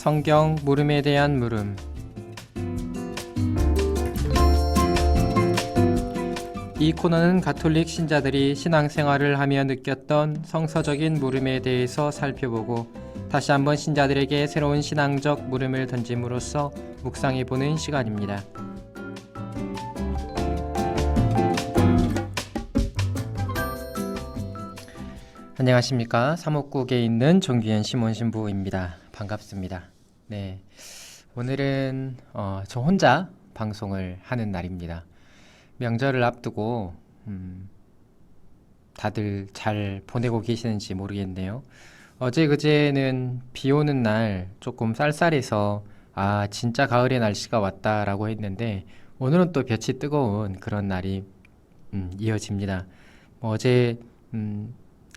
성경 물음에 대한 물음. 이 코너는 가톨릭 신자들이 신앙생활을 하며 느꼈던 성서적인 물음에 대해서 살펴보고 다시 한번 신자들에게 새로운 신앙적 물음을 던짐으로써 묵상해보는 시간입니다. 안녕하십니까. 사목국에 있는 정규현 시몬 신부입니다. 반갑습니다. 네, 오늘은 저 혼자 방송을 하는 날입니다. 명절을 앞두고 다들 잘 보내고 계시는지 모르겠네요. 어제 그제는 비 오는 날 조금 쌀쌀해서 진짜 가을의 날씨가 왔다라고 했는데 오늘은 또 볕이 뜨거운 그런 날이 이어집니다. 어제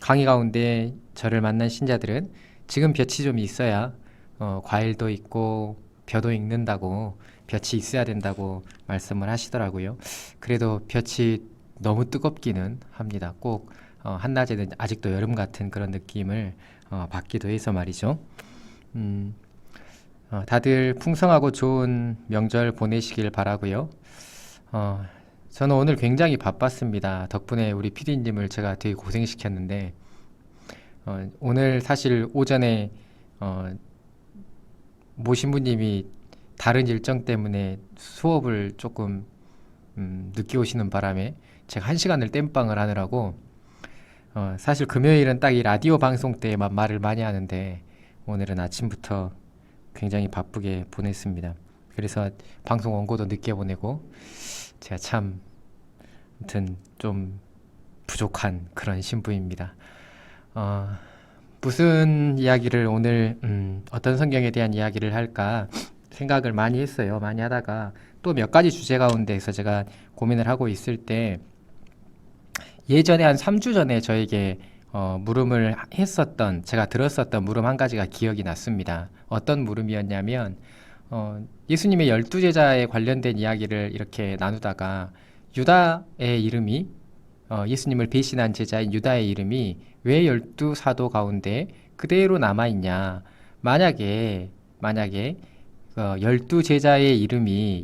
강의 가운데 저를 만난 신자들은 지금 볕이 좀 있어야 과일도 있고 벼도 익는다고, 볕이 있어야 된다고 말씀을 하시더라고요. 그래도 볕이 너무 뜨겁기는 합니다. 꼭 한낮에는 아직도 여름 같은 그런 느낌을 받기도 해서 말이죠. 다들 풍성하고 좋은 명절 보내시길 바라고요. 저는 오늘 굉장히 바빴습니다. 덕분에 우리 PD님을 제가 되게 고생시켰는데 오늘 사실 오전에 모신부님이 다른 일정 때문에 수업을 조금 늦게 오시는 바람에 제가 1시간을 땜빵을 하느라고 사실 금요일은 딱 이 라디오 방송 때만 말을 많이 하는데 오늘은 아침부터 굉장히 바쁘게 보냈습니다. 그래서 방송 원고도 늦게 보내고 제가 참 아무튼 좀 부족한 그런 신부입니다. 무슨 이야기를 오늘 어떤 성경에 대한 이야기를 할까 생각을 많이 했어요. 많이 하다가 또 몇 가지 주제 가운데에서 제가 고민을 하고 있을 때 예전에 한 3주 전에 저에게 물음을 했었던, 제가 들었었던 물음 한 가지가 기억이 났습니다. 어떤 물음이었냐면 예수님의 12제자에 관련된 이야기를 이렇게 나누다가 유다의 이름이 예수님을 배신한 제자인 유다의 이름이 왜 12사도 가운데 그대로 남아있냐. 만약에 12제자의 이름이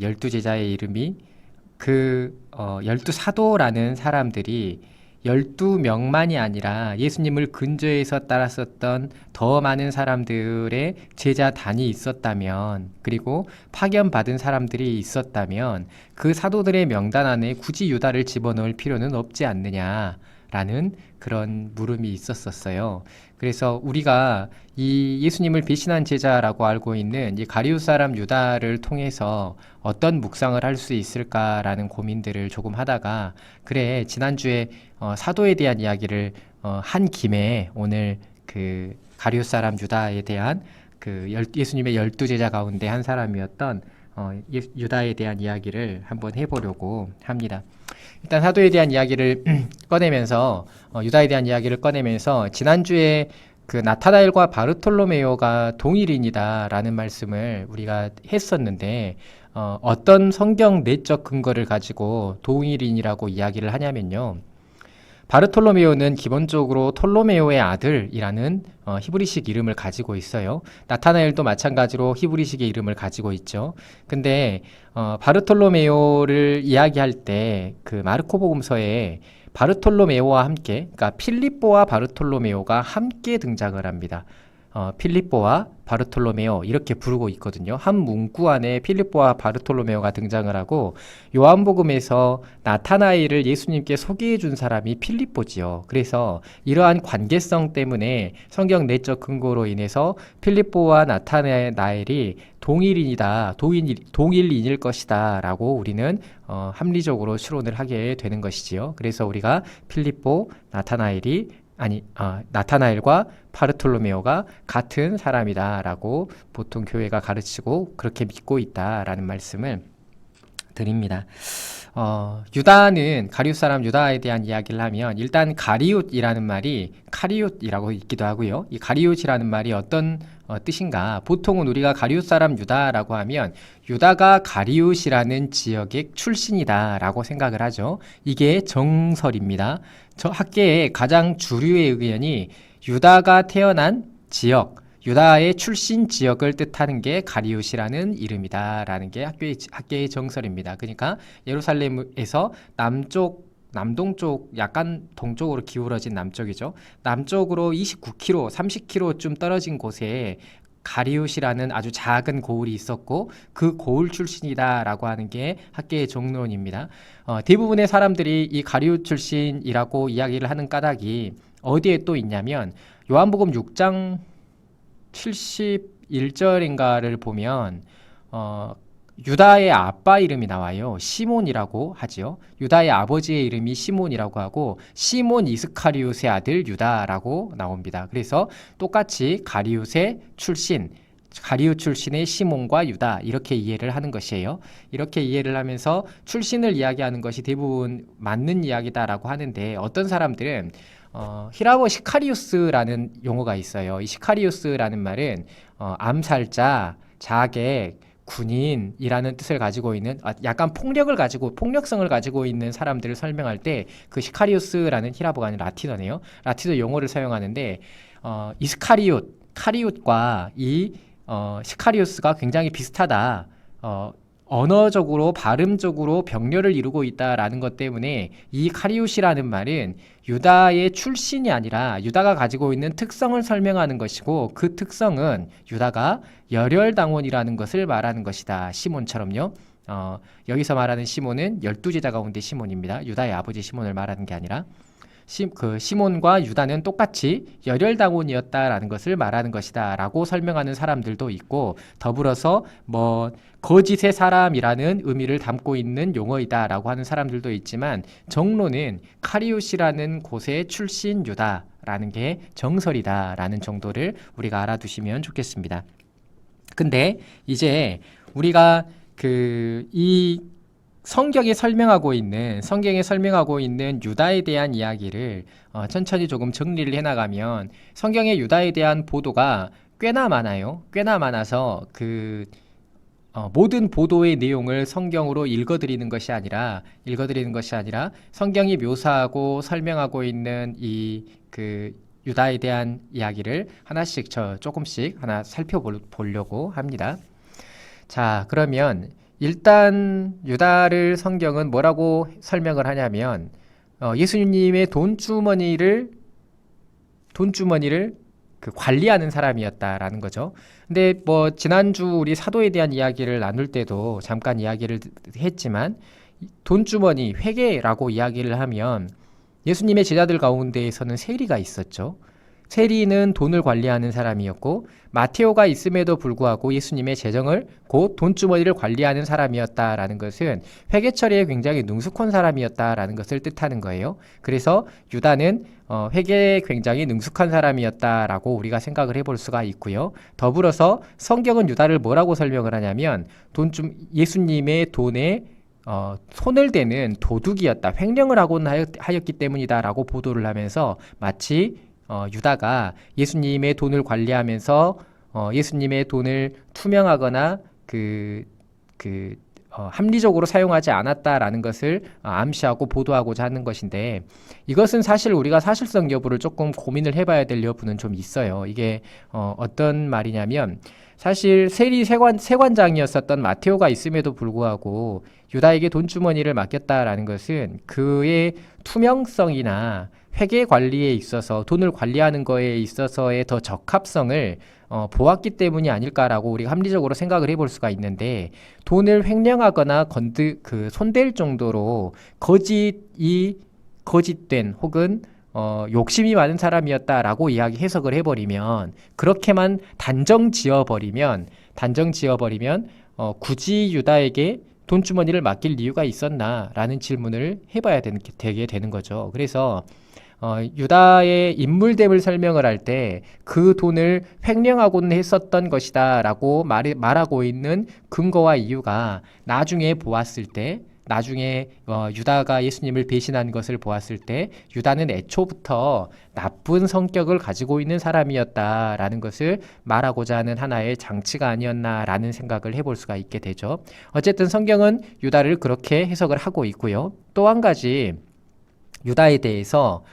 그 12사도라는 사람들이 12명만이 아니라 예수님을 근저에서 따랐었던 더 많은 사람들의 제자단이 있었다면, 그리고 파견받은 사람들이 있었다면 그 사도들의 명단 안에 굳이 유다를 집어넣을 필요는 없지 않느냐라는 그런 물음이 있었어요. 그래서 우리가 이 예수님을 배신한 제자라고 알고 있는 이 가룟 사람 유다를 통해서 어떤 묵상을 할 수 있을까라는 고민들을 조금 하다가, 그래, 지난주에 사도에 대한 이야기를 한 김에 오늘 그 가룟 사람 유다에 대한 그 예수님의 12제자 가운데 한 사람이었던 유다에 대한 이야기를 한번 해보려고 합니다. 일단 사도에 대한 이야기를 꺼내면서 유다에 대한 이야기를 꺼내면서 지난주에 그 나타나엘과 바르톨로메오가 동일인이다 라는 말씀을 우리가 했었는데 어떤 성경 내적 근거를 가지고 동일인이라고 이야기를 하냐면요, 바르톨로메오는 기본적으로 톨로메오의 아들이라는 히브리식 이름을 가지고 있어요. 나타나엘도 마찬가지로 히브리식의 이름을 가지고 있죠. 근데 바르톨로메오를 이야기할 때 그 마르코복음서에 바르톨로메오와 함께, 그러니까 필립보와 바르톨로메오가 함께 등장을 합니다. 필립보와 바르톨로메오 이렇게 부르고 있거든요. 한 문구 안에 필립보와 바르톨로메오가 등장을 하고, 요한복음에서 나타나엘을 예수님께 소개해 준 사람이 필립보지요. 그래서 이러한 관계성 때문에 성경 내적 근거로 인해서 필립보와 나타나엘이 동일인일 것이다 라고 우리는 합리적으로 추론을 하게 되는 것이지요. 그래서 우리가 필립보, 나타나엘과 바르톨로메오가 같은 사람이다 라고 보통 교회가 가르치고 그렇게 믿고 있다 라는 말씀을 드립니다. 유다는 가룟 사람 유다에 대한 이야기를 하면 일단 가리웃이라는 말이 카리웃이라고 있기도 하고요. 이 가리웃이라는 말이 어떤 뜻인가? 보통은 우리가 가룟 사람 유다라고 하면 유다가 가리웃이라는 지역의 출신이다 라고 생각을 하죠. 이게 정설입니다. 저 학계의 가장 주류의 의견이 유다가 태어난 지역, 유다의 출신 지역을 뜻하는 게 가리웃이라는 이름이다라는 게 학계의 정설입니다. 그러니까 예루살렘에서 남동쪽 약간 동쪽으로 기울어진 남쪽이죠. 남쪽으로 29km, 30km쯤 떨어진 곳에 가리웃이라는 아주 작은 고을이 있었고 그 고을 출신이다라고 하는 게 학계의 정론입니다. 대부분의 사람들이 이 가리웃 출신이라고 이야기를 하는 까닭이 어디에 또 있냐면 요한복음 6장 71절인가를 보면 유다의 아빠 이름이 나와요. 시몬이라고 하지요. 유다의 아버지의 이름이 시몬이라고 하고 시몬 이스카리옷의 아들 유다라고 나옵니다. 그래서 똑같이 가리웃의 출신, 가리웃 출신의 시몬과 유다 이렇게 이해를 하는 것이에요. 이렇게 이해를 하면서 출신을 이야기하는 것이 대부분 맞는 이야기다라고 하는데 어떤 사람들은 히라보 시카리우스라는 용어가 있어요. 이 시카리우스라는 말은 암살자, 자객, 군인이라는 뜻을 가지고 있는 약간 폭력성을 가지고 있는 사람들을 설명할 때 그 시카리우스라는 히라보가 아니라 라틴어네요. 라틴어 용어를 사용하는데 카리웃과 이 시카리우스가 굉장히 비슷하다. 언어적으로 발음적으로 병렬을 이루고 있다라는 것 때문에 이 카리웃이라는 말은 유다의 출신이 아니라 유다가 가지고 있는 특성을 설명하는 것이고 그 특성은 유다가 열혈당원이라는 것을 말하는 것이다. 시몬처럼요. 여기서 말하는 시몬은 12제자 가운데 시몬입니다. 유다의 아버지 시몬을 말하는 게 아니라 시몬과 유다는 똑같이 열혈당원이었다라는 것을 말하는 것이다 라고 설명하는 사람들도 있고 더불어서 거짓의 사람이라는 의미를 담고 있는 용어이다 라고 하는 사람들도 있지만 정론은 카리웃이라는 곳의 출신 유다라는 게 정설이다 라는 정도를 우리가 알아두시면 좋겠습니다. 근데 이제 우리가 이 성경에 설명하고 있는 유다에 대한 이야기를 천천히 조금 정리를 해나가면 성경의 유다에 대한 보도가 꽤나 많아요. 꽤나 많아서 모든 보도의 내용을 성경으로 읽어드리는 것이 아니라 성경이 묘사하고 설명하고 있는 유다에 대한 이야기를 하나씩 조금씩 하나 살펴보려고 합니다. 자, 그러면 일단 유다를 성경은 뭐라고 설명을 하냐면 예수님의 돈주머니를 관리하는 사람이었다라는 거죠. 근데 지난주 우리 사도에 대한 이야기를 나눌 때도 잠깐 이야기를 했지만 돈주머니, 회계라고 이야기를 하면 예수님의 제자들 가운데에서는 세리가 있었죠. 세리는 돈을 관리하는 사람이었고 마테오가 있음에도 불구하고 예수님의 재정을 곧 돈주머니를 관리하는 사람이었다라는 것은 회계처리에 굉장히 능숙한 사람이었다라는 것을 뜻하는 거예요. 그래서 유다는 회계에 굉장히 능숙한 사람이었다라고 우리가 생각을 해볼 수가 있고요. 더불어서 성경은 유다를 뭐라고 설명을 하냐면 예수님의 돈에 손을 대는 도둑이었다, 횡령을 하곤 하였기 때문이다라고 보도를 하면서 마치 유다가 예수님의 돈을 관리하면서 예수님의 돈을 투명하거나 합리적으로 사용하지 않았다라는 것을 암시하고 보도하고자 하는 것인데 이것은 사실 우리가 사실성 여부를 조금 고민을 해봐야 될 여부는 좀 있어요. 이게 어떤 말이냐면 사실 세관장이었었던 마테오가 있음에도 불구하고 유다에게 돈주머니를 맡겼다라는 것은 그의 투명성이나 회계 관리에 있어서 돈을 관리하는 거에 있어서의 더 적합성을 보았기 때문이 아닐까라고 우리가 합리적으로 생각을 해볼 수가 있는데 돈을 횡령하거나 손댈 정도로 거짓된 혹은 욕심이 많은 사람이었다라고 이야기 해석을 해버리면 그렇게만 단정 지어버리면 굳이 유다에게 돈주머니를 맡길 이유가 있었나라는 질문을 해봐야 되게 되는 거죠. 그래서 유다의 인물됨을 설명을 할 때 그 돈을 횡령하고는 했었던 것이다 라고 말하고 있는 근거와 이유가 나중에 유다가 예수님을 배신한 것을 보았을 때 유다는 애초부터 나쁜 성격을 가지고 있는 사람이었다라는 것을 말하고자 하는 하나의 장치가 아니었나라는 생각을 해볼 수가 있게 되죠. 어쨌든 성경은 유다를 그렇게 해석을 하고 있고요. 또 한 가지 유다에 대해서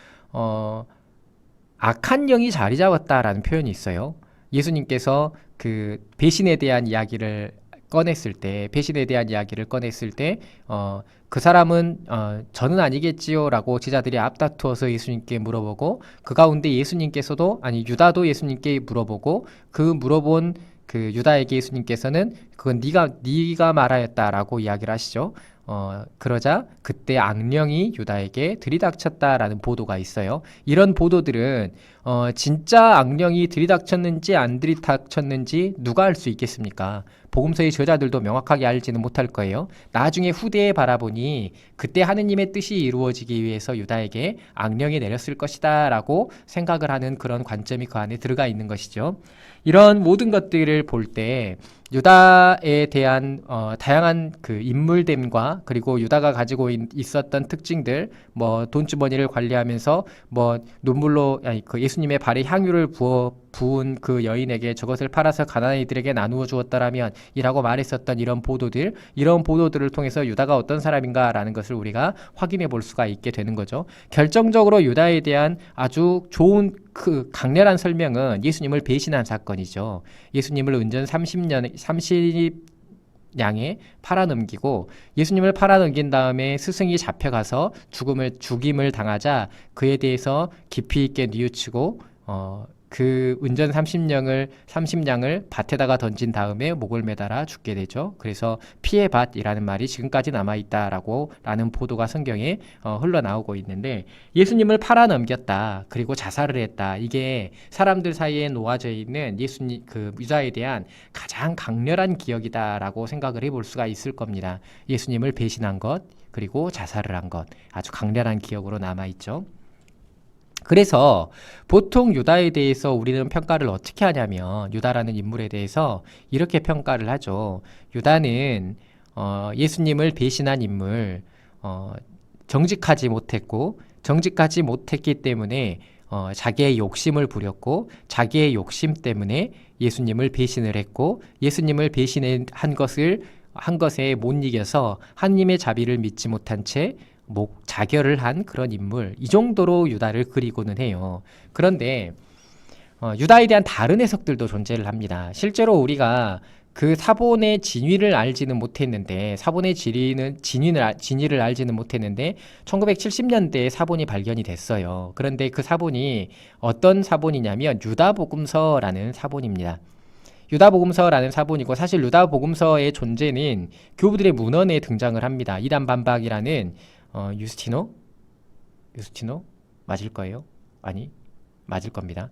악한 영이 자리 잡았다라는 표현이 있어요. 예수님께서 그 배신에 대한 이야기를 배신에 대한 이야기를 꺼냈을 때, 그 사람은, 저는 아니겠지요 라고 제자들이 앞다투어서 예수님께 물어보고, 그 가운데 유다도 예수님께 물어보고, 그 물어본 그 유다에게 예수님께서는 그건 네가 말하였다라고 이야기를 하시죠. 그러자 그때 악령이 유다에게 들이닥쳤다라는 보도가 있어요. 이런 보도들은 진짜 악령이 들이닥쳤는지 안 들이닥쳤는지 누가 알 수 있겠습니까? 복음서의 저자들도 명확하게 알지는 못할 거예요. 나중에 후대에 바라보니 그때 하느님의 뜻이 이루어지기 위해서 유다에게 악령이 내렸을 것이다 라고 생각을 하는 그런 관점이 그 안에 들어가 있는 것이죠. 이런 모든 것들을 볼 때 유다에 대한 다양한 그 인물됨과 그리고 유다가 가지고 있었던 특징들, 뭐 돈주머니를 관리하면서 뭐 눈물로 그 예수님의 발에 향유를 부은 그 여인에게 저것을 팔아서 가난한 이들에게 나누어 주었다라면 이라고 말했었던 이런 보도들을 통해서 유다가 어떤 사람인가라는 것을 우리가 확인해 볼 수가 있게 되는 거죠. 결정적으로 유다에 대한 아주 좋은 그 강렬한 설명은 예수님을 배신한 사건이죠. 예수님을 은전 30냥에 팔아넘기고, 예수님을 팔아넘긴 다음에 스승이 잡혀가서 죽임을 당하자 그에 대해서 깊이 있게 뉘우치고 그 은전 30냥을 밭에다가 던진 다음에 목을 매달아 죽게 되죠. 그래서 피의 밭이라는 말이 지금까지 남아있다라는 보도가 성경에 흘러나오고 있는데, 예수님을 팔아넘겼다, 그리고 자살을 했다, 이게 사람들 사이에 놓아져 있는 그 유다에 대한 가장 강렬한 기억이다라고 생각을 해볼 수가 있을 겁니다. 예수님을 배신한 것, 그리고 자살을 한 것, 아주 강렬한 기억으로 남아있죠. 그래서 보통 유다에 대해서 우리는 평가를 어떻게 하냐면, 유다라는 인물에 대해서 이렇게 평가를 하죠. 유다는 예수님을 배신한 인물, 정직하지 못했기 때문에 자기의 욕심을 부렸고, 자기의 욕심 때문에 예수님을 배신을 했고, 예수님을 배신한 것에 못 이겨서 하나님의 자비를 믿지 못한 채 자결을 한 그런 인물, 이 정도로 유다를 그리고는 해요. 그런데 유다에 대한 다른 해석들도 존재를 합니다. 실제로 우리가 그 사본의 진위를 알지는 못했는데, 1970년대에 사본이 발견이 됐어요. 그런데 그 사본이 어떤 사본이냐면 유다복음서라는 사본입니다. 유다복음서라는 사본이고, 사실 유다복음서의 존재는 교부들의 문헌에 등장을 합니다. 이단 반박이라는 유스티노 맞을 거예요. 아니, 맞을 겁니다.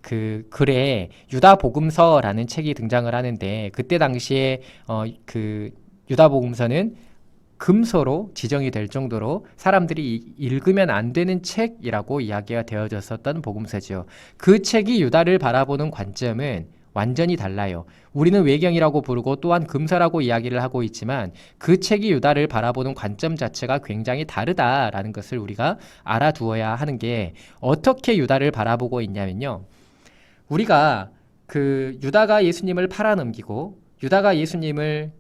그 글에 유다복음서라는 책이 등장을 하는데, 그때 당시에 그 유다복음서는 금서로 지정이 될 정도로 사람들이 읽으면 안 되는 책이라고 이야기가 되어졌었던 복음서죠. 그 책이 유다를 바라보는 관점은 완전히 달라요. 우리는 외경이라고 부르고 또한 금서라고 이야기를 하고 있지만, 그 책이 유다를 바라보는 관점 자체가 굉장히 다르다라는 것을 우리가 알아두어야 하는 게, 어떻게 유다를 바라보고 있냐면요, 우리가 그 유다가 예수님을 팔아넘기고 유다가 예수님을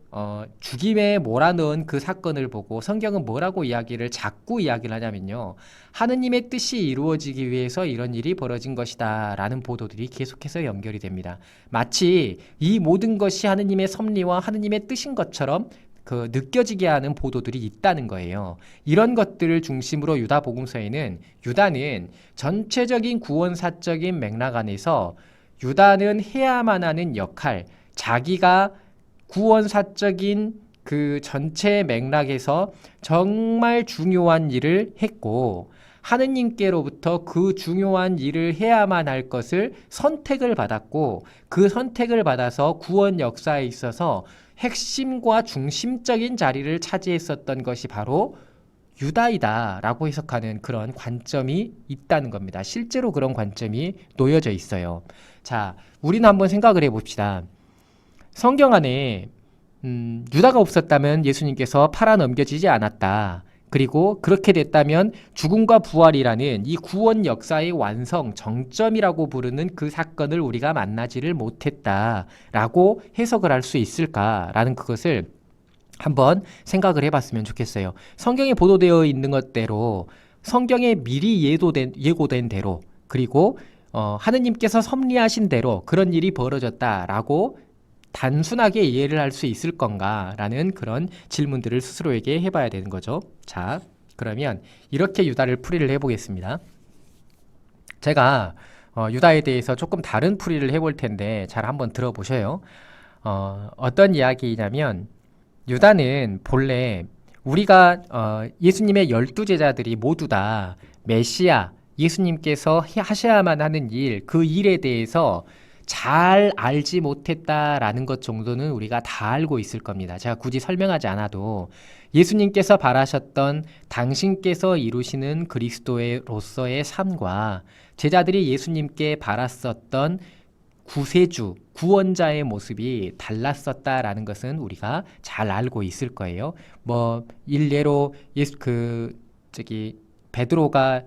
죽임에 몰아넣은 그 사건을 보고 성경은 뭐라고 자꾸 이야기를 하냐면요, 하느님의 뜻이 이루어지기 위해서 이런 일이 벌어진 것이다 라는 보도들이 계속해서 연결이 됩니다. 마치 이 모든 것이 하느님의 섭리와 하느님의 뜻인 것처럼 느껴지게 하는 보도들이 있다는 거예요. 이런 것들을 중심으로 유다는 전체적인 구원사적인 맥락 안에서 유다는 해야만 하는 역할, 자기가 구원사적인 그 전체 맥락에서 정말 중요한 일을 했고, 하느님께로부터 그 중요한 일을 해야만 할 것을 선택을 받았고, 그 선택을 받아서 구원 역사에 있어서 핵심과 중심적인 자리를 차지했었던 것이 바로 유다이다 라고 해석하는 그런 관점이 있다는 겁니다. 실제로 그런 관점이 놓여져 있어요. 자, 우리는 한번 생각을 해봅시다. 성경 안에 유다가 없었다면 예수님께서 팔아넘겨지지 않았다. 그리고 그렇게 됐다면 죽음과 부활이라는 이 구원 역사의 완성, 정점이라고 부르는 그 사건을 우리가 만나지를 못했다라고 해석을 할 수 있을까라는 그것을 한번 생각을 해봤으면 좋겠어요. 성경에 보도되어 있는 것대로, 성경에 미리 예고된 대로, 그리고 하느님께서 섭리하신 대로 그런 일이 벌어졌다라고 단순하게 이해를 할 수 있을 건가라는 그런 질문들을 스스로에게 해봐야 되는 거죠. 자, 그러면 이렇게 유다를 풀이를 해보겠습니다. 제가 유다에 대해서 조금 다른 풀이를 해볼 텐데 잘 한번 들어보셔요. 어떤 이야기냐면 유다는 본래 우리가 예수님의 12제자들이 모두 다 메시아, 예수님께서 하셔야만 하는 일, 그 일에 대해서 잘 알지 못했다라는 것 정도는 우리가 다 알고 있을 겁니다. 제가 굳이 설명하지 않아도 예수님께서 바라셨던 당신께서 이루시는 그리스도로서의 삶과 제자들이 예수님께 바랐었던 구세주, 구원자의 모습이 달랐었다라는 것은 우리가 잘 알고 있을 거예요. 뭐 일례로 베드로가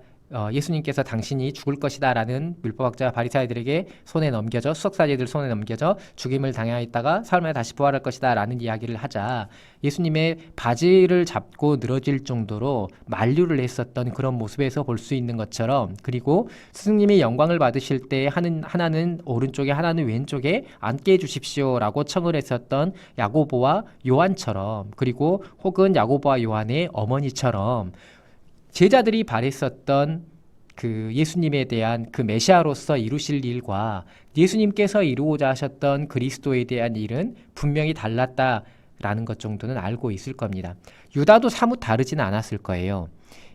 예수님께서 당신이 죽을 것이다라는 율법학자 바리사이들에게 수석사제들 손에 넘겨져 죽임을 당하였다가 사흘 다시 부활할 것이다라는 이야기를 하자 예수님의 바지를 잡고 늘어질 정도로 만류를 했었던 그런 모습에서 볼 수 있는 것처럼, 그리고 스승님이 영광을 받으실 때 하나는 오른쪽에 하나는 왼쪽에 앉게 해주십시오라고 청을 했었던 야고보와 요한처럼, 그리고 혹은 야고보와 요한의 어머니처럼 제자들이 바랬었던 그 예수님에 대한 그 메시아로서 이루실 일과 예수님께서 이루고자 하셨던 그리스도에 대한 일은 분명히 달랐다라는 것 정도는 알고 있을 겁니다. 유다도 사뭇 다르지는 않았을 거예요.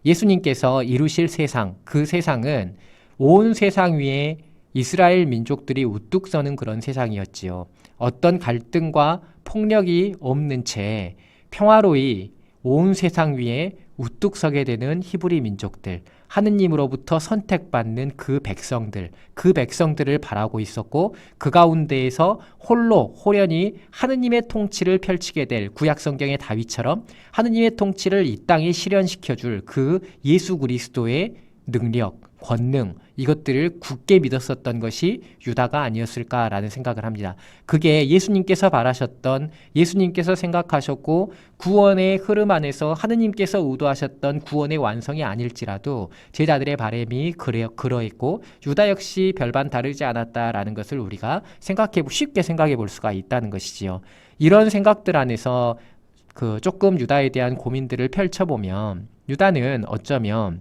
예수님께서 이루실 세상, 그 세상은 온 세상 위에 이스라엘 민족들이 우뚝 서는 그런 세상이었지요. 어떤 갈등과 폭력이 없는 채 평화로이 온 세상 위에 우뚝 서게 되는 히브리 민족들, 하느님으로부터 선택받는 그 백성들을 바라고 있었고, 그 가운데에서 호련히 하느님의 통치를 펼치게 될 구약성경의 다윗처럼 하느님의 통치를 이 땅에 실현시켜줄 그 예수 그리스도의 능력, 권능, 이것들을 굳게 믿었었던 것이 유다가 아니었을까라는 생각을 합니다. 그게 예수님께서 바라셨던, 예수님께서 생각하셨고 구원의 흐름 안에서 하느님께서 의도하셨던 구원의 완성이 아닐지라도 제자들의 바람이 그러했고 유다 역시 별반 다르지 않았다라는 것을 우리가 쉽게 생각해 볼 수가 있다는 것이지요. 이런 생각들 안에서 조금 유다에 대한 고민들을 펼쳐보면, 유다는 어쩌면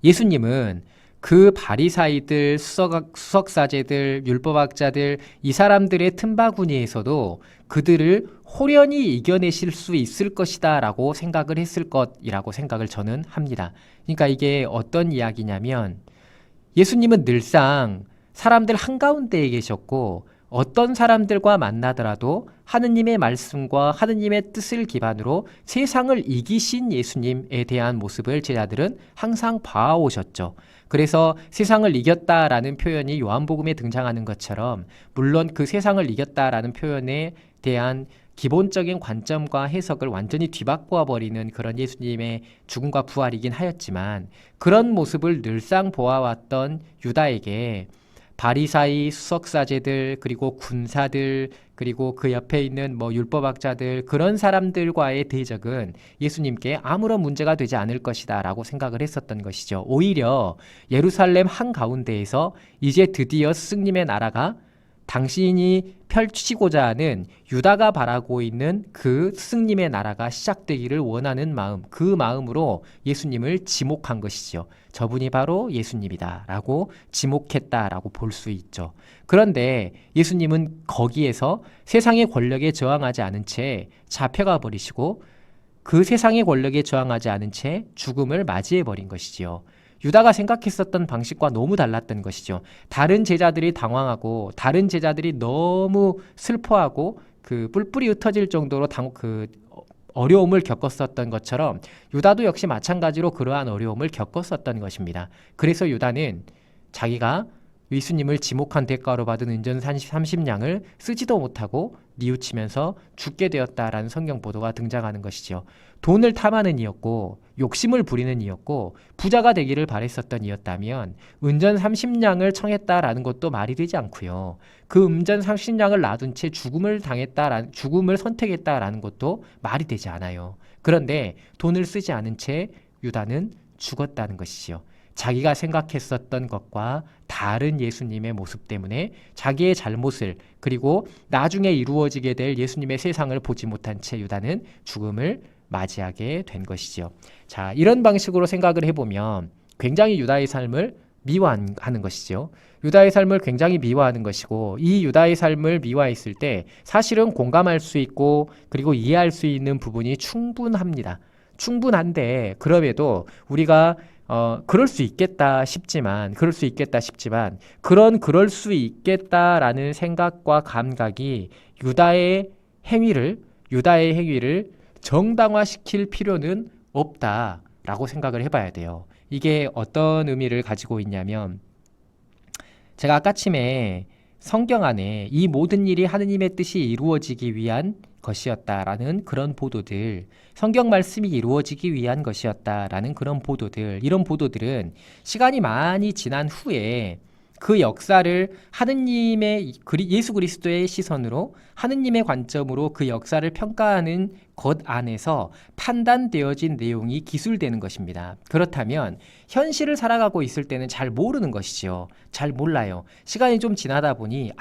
예수님은 그 바리사이들, 수석사제들, 율법학자들, 이 사람들의 틈바구니에서도 그들을 호련히 이겨내실 수 있을 것이다 라고 생각을 했을 것이라고 생각을 저는 합니다. 그러니까 이게 어떤 이야기냐면, 예수님은 늘상 사람들 한가운데에 계셨고 어떤 사람들과 만나더라도 하느님의 말씀과 하느님의 뜻을 기반으로 세상을 이기신 예수님에 대한 모습을 제자들은 항상 봐오셨죠. 그래서 세상을 이겼다라는 표현이 요한복음에 등장하는 것처럼, 물론 그 세상을 이겼다라는 표현에 대한 기본적인 관점과 해석을 완전히 뒤바꿔 버리는 그런 예수님의 죽음과 부활이긴 하였지만, 그런 모습을 늘상 보아왔던 유다에게 바리사이, 수석사제들, 그리고 군사들, 그리고 그 옆에 있는 율법학자들, 그런 사람들과의 대적은 예수님께 아무런 문제가 되지 않을 것이다 라고 생각을 했었던 것이죠. 오히려 예루살렘 한가운데에서 이제 드디어 스승님의 나라가 당신이 펼치고자 하는, 유다가 바라고 있는 그 스승님의 나라가 시작되기를 원하는 마음, 그 마음으로 예수님을 지목한 것이죠. 저분이 바로 예수님이다 라고 지목했다라고 볼 수 있죠. 그런데 예수님은 거기에서 세상의 권력에 저항하지 않은 채 잡혀가 버리시고, 그 세상의 권력에 저항하지 않은 채 죽음을 맞이해 버린 것이지요. 유다가 생각했었던 방식과 너무 달랐던 것이죠. 다른 제자들이 당황하고 다른 제자들이 너무 슬퍼하고 뿔뿔이 흩어질 정도로 어려움을 겪었었던 것처럼 유다도 역시 마찬가지로 그러한 어려움을 겪었었던 것입니다. 그래서 유다는 자기가 예수님을 지목한 대가로 받은 은전 30냥을 쓰지도 못하고 뉘우치면서 죽게 되었다라는 성경 보도가 등장하는 것이죠. 돈을 탐하는 이였고 욕심을 부리는 이였고 부자가 되기를 바랬었던 이였다면 은전 30냥을 청했다라는 것도 말이 되지 않고요. 그 은전 30냥을 놔둔 채 죽음을 선택했다라는 것도 말이 되지 않아요. 그런데 돈을 쓰지 않은 채 유다는 죽었다는 것이죠. 자기가 생각했었던 것과 다른 예수님의 모습 때문에 자기의 잘못을, 그리고 나중에 이루어지게 될 예수님의 세상을 보지 못한 채 유다는 죽음을 맞이하게 된 것이죠. 자, 이런 방식으로 생각을 해보면 굉장히 유다의 삶을 미워하는 것이죠. 유다의 삶을 굉장히 미워하는 것이고, 이 유다의 삶을 미워했을 때 사실은 공감할 수 있고 그리고 이해할 수 있는 부분이 충분합니다. 충분한데, 그럼에도 우리가 그럴 수 있겠다 싶지만 그럴 수 있겠다라는 생각과 감각이 유다의 행위를 정당화시킬 필요는 없다라고 생각을 해봐야 돼요. 이게 어떤 의미를 가지고 있냐면, 제가 아까쯤에 성경 안에 이 모든 일이 하느님의 뜻이 이루어지기 위한 것이었다라는 그런 보도들, 성경 말씀이 이루어지기 위한 것이었다라는 그런 보도들, 이런 보도들은 시간이 많이 지난 후에 그 역사를 하느님의 예수 그리스도의 시선으로, 하느님의 관점으로 그 역사를 평가하는 것 안에서 판단되어진 내용이 기술되는 것입니다. 그렇다면 현실을 살아가고 있을 때는 잘 모르는 것이죠. 잘 몰라요. 시간이 좀 지나다 보니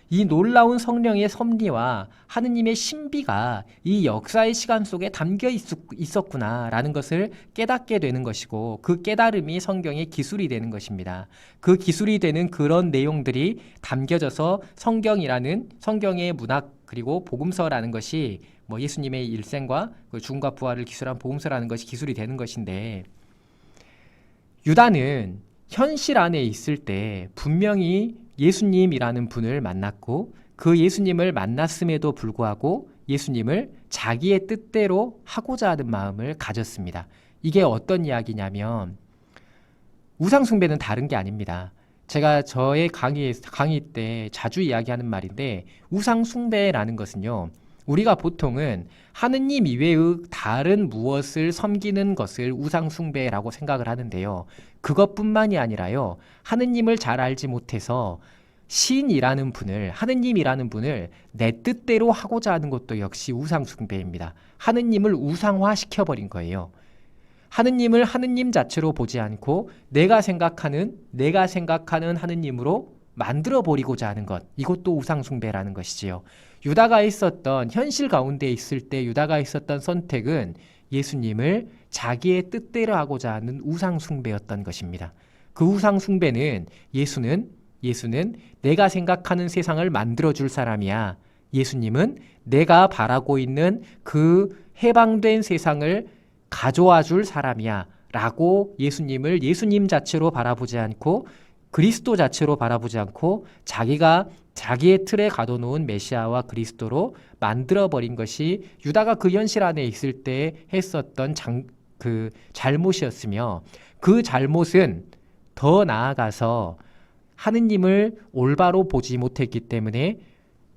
이 놀라운 성령의 섭리와 하느님의 신비가 이 역사의 시간 속에 담겨 있었구나라는 것을 깨닫게 되는 것이고, 그 깨달음이 성경의 기술이 되는 것입니다. 그 기술이 되는 그런 내용들이 담겨져서 성경의 문학, 그리고 복음서라는 것이 예수님의 일생과 그 죽음과 부활을 기술한 복음서라는 것이 기술이 되는 것인데, 유다는 현실 안에 있을 때 분명히 예수님이라는 분을 만났고, 그 예수님을 만났음에도 불구하고 예수님을 자기의 뜻대로 하고자 하는 마음을 가졌습니다. 이게 어떤 이야기냐면, 우상숭배는 다른 게 아닙니다. 제가 저의 강의 때 자주 이야기하는 말인데, 우상숭배라는 것은요, 우리가 보통은 하느님 이외의 다른 무엇을 섬기는 것을 우상숭배라고 생각을 하는데요. 그것뿐만이 아니라요, 하느님을 잘 알지 못해서 신이라는 분을, 하느님이라는 분을 내 뜻대로 하고자 하는 것도 역시 우상숭배입니다. 하느님을 우상화시켜버린 거예요. 하느님을 하느님 자체로 보지 않고 내가 생각하는 하느님으로 만들어버리고자 하는 것, 이것도 우상숭배라는 것이지요. 유다가 있었던, 현실 가운데 있을 때 유다가 있었던 선택은 예수님을 자기의 뜻대로 하고자 하는 우상숭배였던 것입니다. 그 우상숭배는 예수는 내가 생각하는 세상을 만들어줄 사람이야. 예수님은 내가 바라고 있는 그 해방된 세상을 가져와 줄 사람이야 라고 예수님을 예수님 자체로 바라보지 않고, 그리스도 자체로 바라보지 않고 자기가 자기의 틀에 가둬놓은 메시아와 그리스도로 만들어버린 것이 유다가 그 현실 안에 있을 때 했었던 그 잘못이었으며, 그 잘못은 더 나아가서 하느님을 올바로 보지 못했기 때문에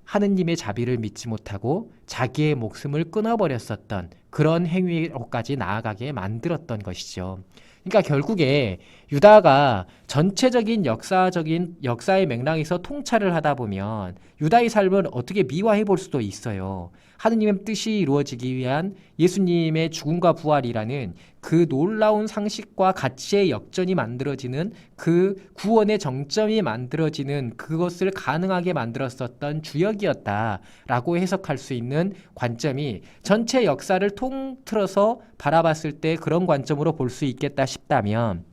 하느님의 자비를 믿지 못하고 자기의 목숨을 끊어버렸었던 그런 행위로까지 나아가게 만들었던 것이죠. 그러니까 결국에 유다가 전체적인 역사의 맥락에서 통찰을 하다 보면 유다의 삶을 어떻게 미화해 볼 수도 있어요. 하느님의 뜻이 이루어지기 위한 예수님의 죽음과 부활이라는 그 놀라운 상식과 가치의 역전이 만들어지는, 그 구원의 정점이 만들어지는 그것을 가능하게 만들었었던 주역이었다라고 해석할 수 있는 관점이 전체 역사를 통틀어서 바라봤을 때 그런 관점으로 볼 수 있겠다 싶다면,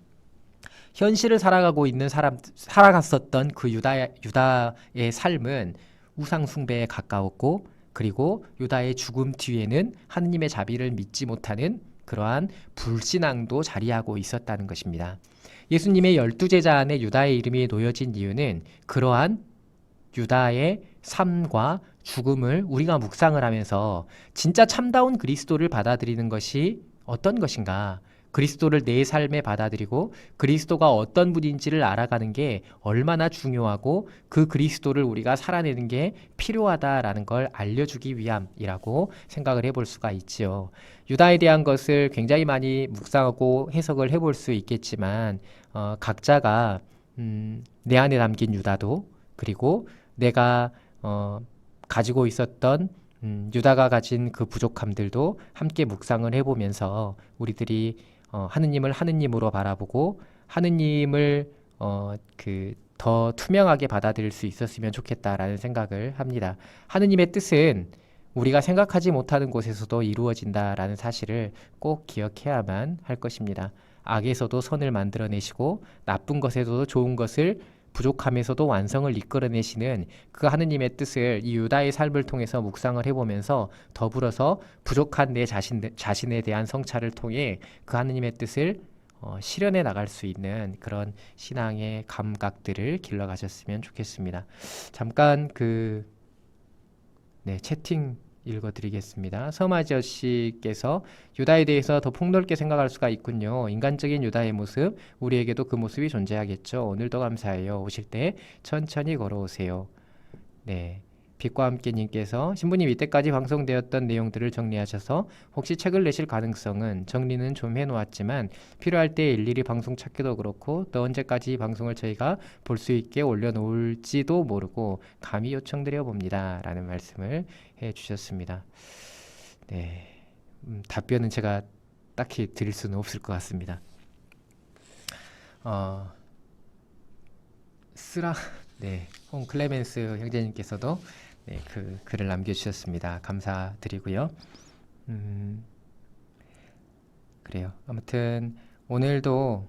현실을 살아갔었던 그 유다의 삶은 우상숭배에 가까웠고, 그리고 유다의 죽음 뒤에는 하느님의 자비를 믿지 못하는 그러한 불신앙도 자리하고 있었다는 것입니다. 예수님의 12제자 안에 유다의 이름이 놓여진 이유는 그러한 유다의 삶과 죽음을 우리가 묵상을 하면서 진짜 참다운 그리스도를 받아들이는 것이 어떤 것인가, 그리스도를 내 삶에 받아들이고 그리스도가 어떤 분인지를 알아가는 게 얼마나 중요하고, 그 그리스도를 우리가 살아내는 게 필요하다라는 걸 알려주기 위함이라고 생각을 해볼 수가 있지요. 유다에 대한 것을 굉장히 많이 묵상하고 해석을 해볼 수 있겠지만, 각자가 내 안에 담긴 유다도, 그리고 내가 가지고 있었던 유다가 가진 그 부족함들도 함께 묵상을 해보면서 우리들이 하느님을 하느님으로 바라보고 하느님을 더 투명하게 받아들일 수 있었으면 좋겠다라는 생각을 합니다. 하느님의 뜻은 우리가 생각하지 못하는 곳에서도 이루어진다라는 사실을 꼭 기억해야만 할 것입니다. 악에서도 선을 만들어내시고 나쁜 것에서도 좋은 것을 부족함에서도 완성을 이끌어내시는 그 하느님의 뜻을 이 유다의 삶을 통해서 묵상을 해보면서 더불어서 부족한 내 자신에 대한 성찰을 통해 그 하느님의 뜻을 실현해 나갈 수 있는 그런 신앙의 감각들을 길러가셨으면 좋겠습니다. 잠깐 채팅 읽어드리겠습니다. 서마지어 씨께서 유다에 대해서 더 폭넓게 생각할 수가 있군요. 인간적인 유다의 모습, 우리에게도 그 모습이 존재하겠죠. 오늘도 감사해요. 오실 때 천천히 걸어오세요. 네. 빛과 함께님께서 신부님 이때까지 방송되었던 내용들을 정리하셔서 혹시 책을 내실 가능성은 정리는 좀 해놓았지만 필요할 때 일일이 방송 찾기도 그렇고 또 언제까지 방송을 저희가 볼 수 있게 올려놓을지도 모르고 감히 요청드려 봅니다. 라는 말씀을 해주셨습니다. 네, 답변은 제가 딱히 드릴 수는 없을 것 같습니다. 네, 홍 클레멘스 형제님께서도 그 글을 남겨주셨습니다. 감사드리고요. 그래요. 아무튼 오늘도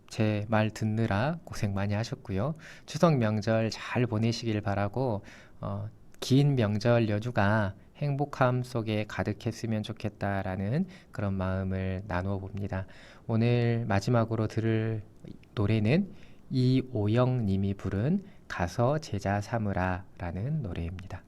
제 말 듣느라 고생 많이 하셨고요. 추석 명절 잘 보내시길 바라고 긴 명절 연휴가 행복함 속에 가득했으면 좋겠다라는 그런 마음을 나누어 봅니다. 오늘 마지막으로 들을 노래는 이오영 님이 부른 가서 제자 삼으라 라는 노래입니다.